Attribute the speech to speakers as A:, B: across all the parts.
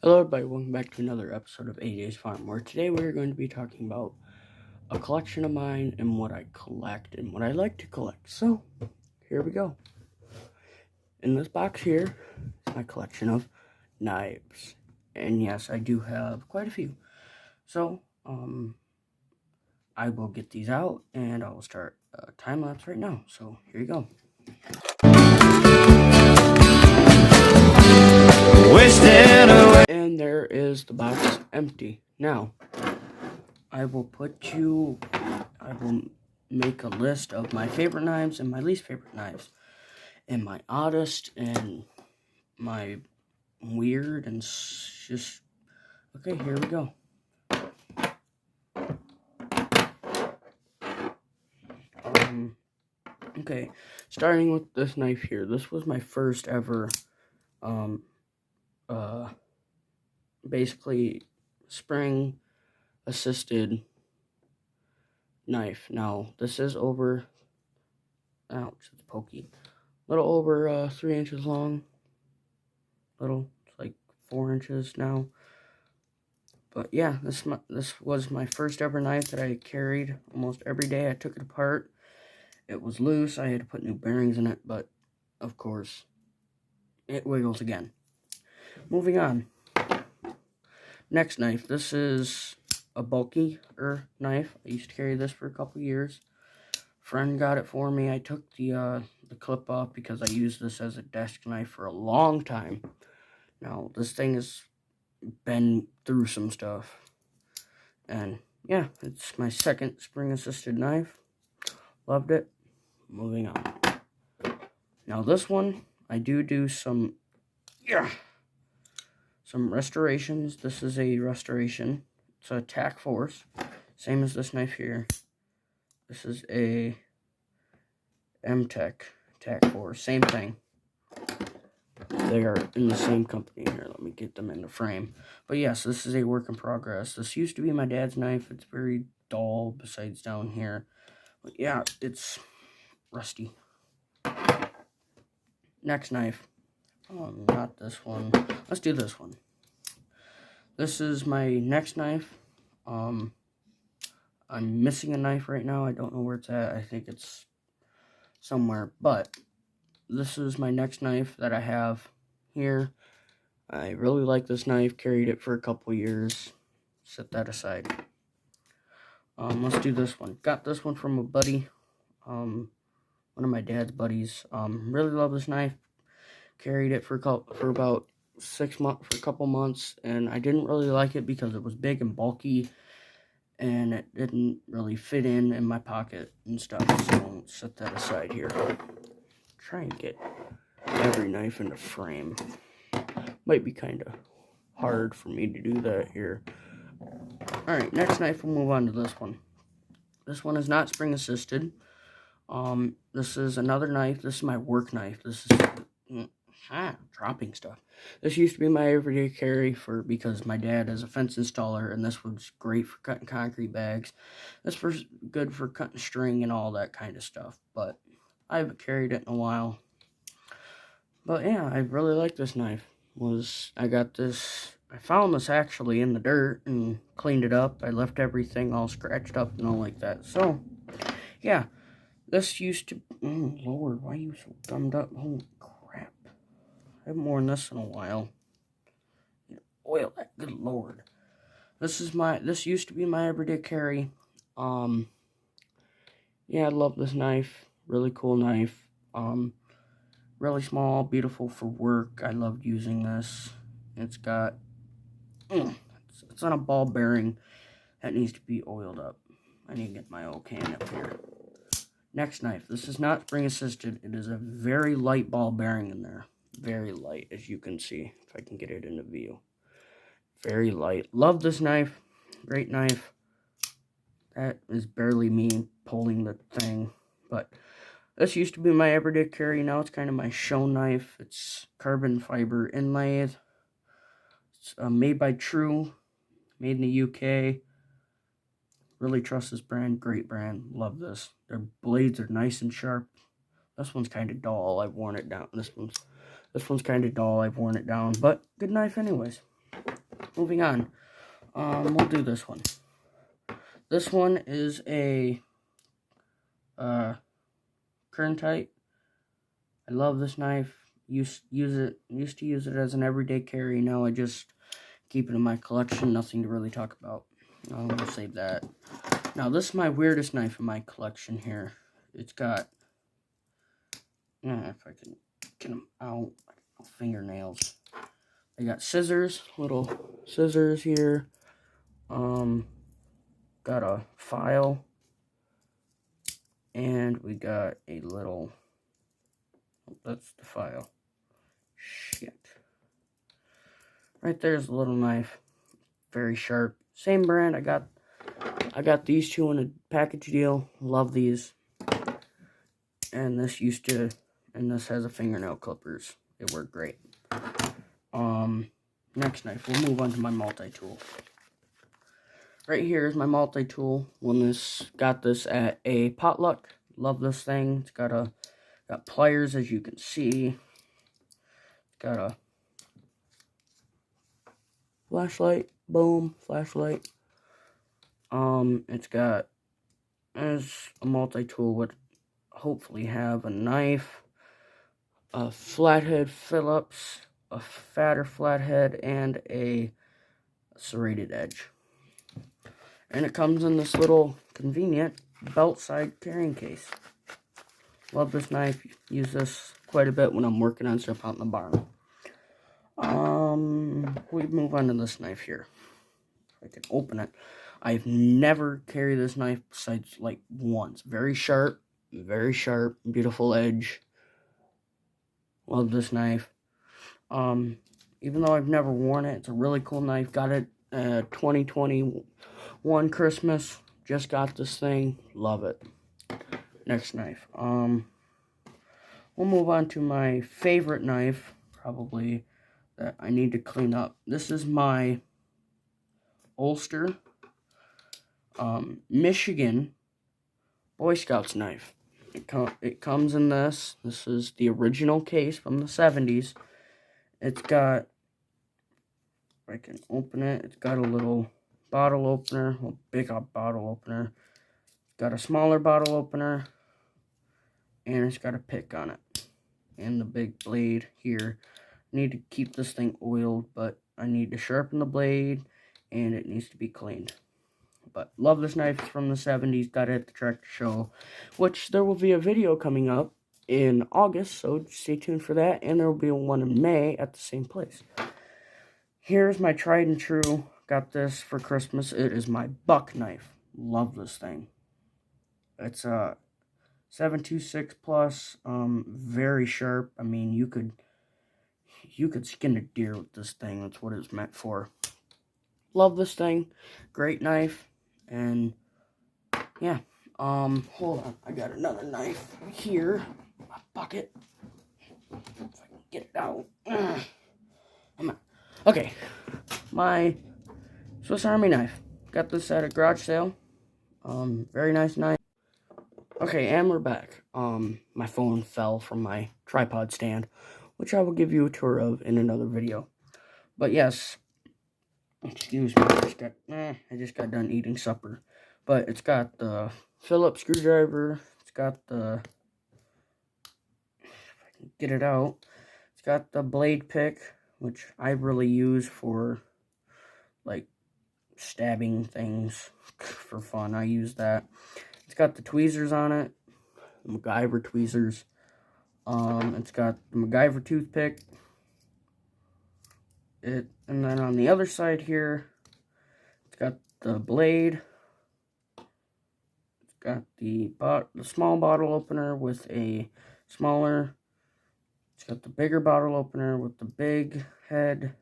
A: Hello everybody, welcome back to another episode of 80 Days Farm, where today we're going to be talking about a collection of mine and what I collect and what I like to collect. So, here we go. In this box here is my collection of knives. And yes, I do have quite a few. So, I will get these out and I will start a time lapse right now. So, here you go. And there is the box empty. Now, I will make a list of my favorite knives and my least favorite knives, and my oddest and my weird and just, okay, here we go. Okay, starting with this knife here. This was my first ever, basically spring assisted knife. Now, this is over, ouch, it's pokey, a little over 3 inches long, it's like 4 inches now. But yeah, this was my first ever knife that I carried almost every day. I took it apart. It was loose. I had to put new bearings in it, but of course, it wiggles again. Moving on. Next knife. This is a bulkier knife. I used to carry this for a couple years. Friend got it for me. I took the clip off because I used this as a desk knife for a long time. Now, this thing has been through some stuff. And yeah, it's my second spring-assisted knife. Loved it. Moving on. Now this one, I do some restorations. This is a restoration. It's a tack force. Same as this knife here. This is a M-Tech tack force. Same thing. They are in the same company here. Let me get them in the frame. But yes, this is a work in progress. This used to be my dad's knife. It's very dull besides down here. But yeah, it's rusty. Next knife. Oh, not this one. Let's do this one. This is my next knife. I'm missing a knife right now. I don't know where it's at. I think it's somewhere. But this is my next knife that I have here. I really like this knife. Carried it for a couple years. Set that aside. Let's do this one. Got this one from a buddy. One of my dad's buddies. Really love this knife. Carried it for about 6 months, for a couple months, and I didn't really like it because it was big and bulky, and it didn't really fit in my pocket and stuff. So set that aside here. Try and get every knife in the frame. Might be kind of hard for me to do that here. Alright, next knife, we'll move on to this one. This one is not spring assisted. This is another knife. This is my work knife. This is dropping stuff. This used to be my everyday carry because my dad is a fence installer, and this was great for cutting concrete bags. This was good for cutting string and all that kind of stuff, but I haven't carried it in a while. But yeah, I really like this knife. I found this actually in the dirt and cleaned it up. I left everything all scratched up and all like that. So yeah, this used to, Lord, why are you so gummed up? Holy crap. I haven't worn this in a while. Oil that, good Lord. This used to be my everyday carry. Yeah, I love this knife. Really cool knife. Really small, beautiful for work. I loved using this. It's got, it's on a ball bearing that needs to be oiled up. I need to get my oil can up here. Next knife. This is not spring assisted. It is a very light ball bearing in there. Very light, as you can see, if I can get it into view. Very light. Love this knife. Great knife. That is barely me pulling the thing. But this used to be my everyday carry. Now it's kind of my show knife. It's carbon fiber inlaid. It's made by True. Made in the UK. Really trust this brand. Great brand. Love this. Their blades are nice and sharp. This one's kind of dull. I've worn it down. This one's kind of dull. I've worn it down. But good knife anyways. moving on. We'll do this one. This one is a Untitled. I love this knife. Used to use it as an everyday carry. Now I just keep it in my collection. Nothing to really talk about. We'll save that. Now this is my weirdest knife in my collection here. It's got, if I can get them out, fingernails. I got scissors, little scissors here. Got a file, and we got a little. That's the file. Shit. Right there's a little knife, very sharp. Same brand. I got these two in a package deal. Love these. And this this has a fingernail clippers. It worked great. Next knife, we'll move on to my multi-tool. Right here is my multi-tool. Got this at a potluck. Love this thing. It's got pliers, as you can see. It's got a flashlight. Boom, flashlight. It's got, as a multi-tool would hopefully have, a knife, a flathead Phillips, a fatter flathead, and a serrated edge. And it comes in this little convenient belt side carrying case. Love this knife. Use this quite a bit when I'm working on stuff out in the barn. We move on to this knife here. I can open it. I've never carried this knife besides like once. Very sharp, beautiful edge. Love this knife. Even though I've never worn it, it's a really cool knife. Got it 2021 Christmas. Just got this thing. Love it. Next knife. We'll move on to my favorite knife, probably, that I need to clean up. This is my Ulster, Michigan Boy Scouts knife. It comes in this. This is the original case from the 70s. It's got, if I can open it, it's got a little bottle opener, a big bottle opener. It's got a smaller bottle opener, and it's got a pick on it. And the big blade here. I need to keep this thing oiled, but I need to sharpen the blade, and it needs to be cleaned. But love this knife. It's from the 70s. Got it at the tractor show, which there will be a video coming up in August, so stay tuned for that. And there will be one in May at the same place. Here's my tried and true. Got this for Christmas. It is my buck knife. Love this thing. It's a 726 plus. Very sharp. I mean, you could skin a deer with this thing. That's what it's meant for. Love this thing. Great knife. And yeah. Hold on. I got another knife here. My bucket. If I can get it out. Okay. My Swiss Army knife. Got this at a garage sale. Very nice knife. Okay, and we're back. My phone fell from my tripod stand, which I will give you a tour of in another video. But yes, excuse me, I just got done eating supper. But it's got the Phillips screwdriver. It's got the, if I can get it out, it's got the blade pick, which I really use for like stabbing things for fun. I use that. It's got the tweezers on it, the MacGyver tweezers. It's got the MacGyver toothpick. And then on the other side here, it's got the blade. It's got the small bottle opener with a smaller. It's got the bigger bottle opener with the big head.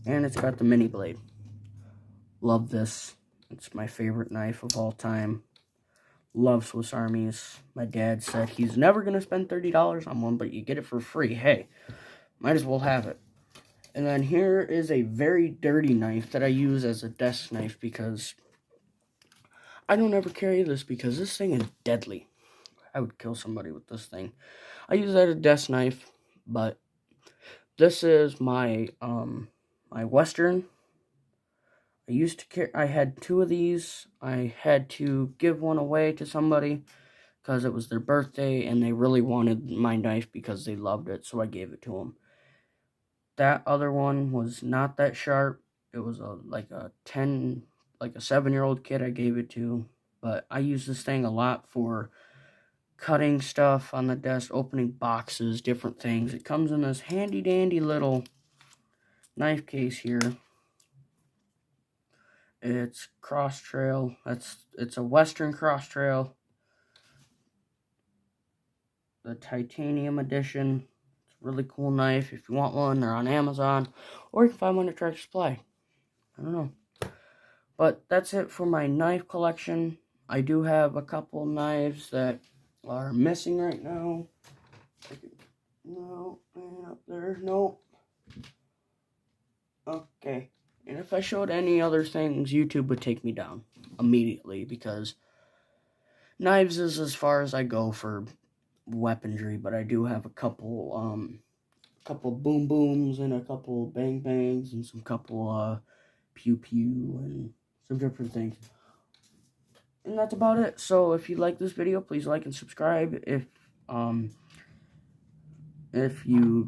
A: And it's got the mini blade. Love this. It's my favorite knife of all time. Love Swiss Armies. My dad said he's never going to spend $30 on one, but you get it for free. Hey, might as well have it. And then here is a very dirty knife that I use as a desk knife because I don't ever carry this because this thing is deadly. I would kill somebody with this thing. I use that as a desk knife, but this is my my Western I had 2 of these. I had to give one away to somebody because it was their birthday and they really wanted my knife because they loved it, so I gave it to them. That other one was not that sharp. It was like a 7-year-old kid I gave it to, but I use this thing a lot for cutting stuff on the desk, opening boxes, different things. It comes in this handy dandy little knife case here. It's cross trail. It's a Western cross trail, the titanium edition. It's a really cool knife. If you want one, they're on Amazon, or you can find one at Tractor Supply. I don't know. But that's it for my knife collection. I do have a couple knives that are missing right now. No, up there, no. Okay. And if I showed any other things, YouTube would take me down immediately, because knives is as far as I go for weaponry, but I do have a couple boom booms and a couple bang bangs and some couple pew pew and some different things. And that's about it. So if you like this video, please like and subscribe. If you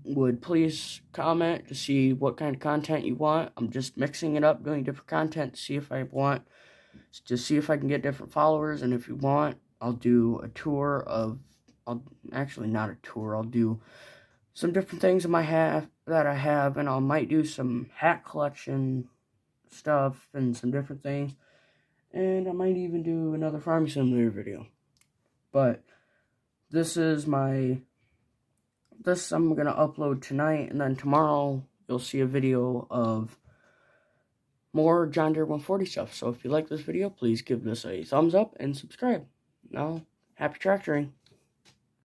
A: would please comment to see what kind of content you want. I'm just mixing it up, doing different content to see if I can get different followers. And if you want, I'll do a tour of, actually not a tour, I'll do some different things that I have, and I might do some hat collection stuff and some different things. And I might even do another farming simulator video. But this I'm going to upload tonight, and then tomorrow you'll see a video of more John Deere 140 stuff. So if you like this video, please give this a thumbs up and subscribe. Now, happy tractoring.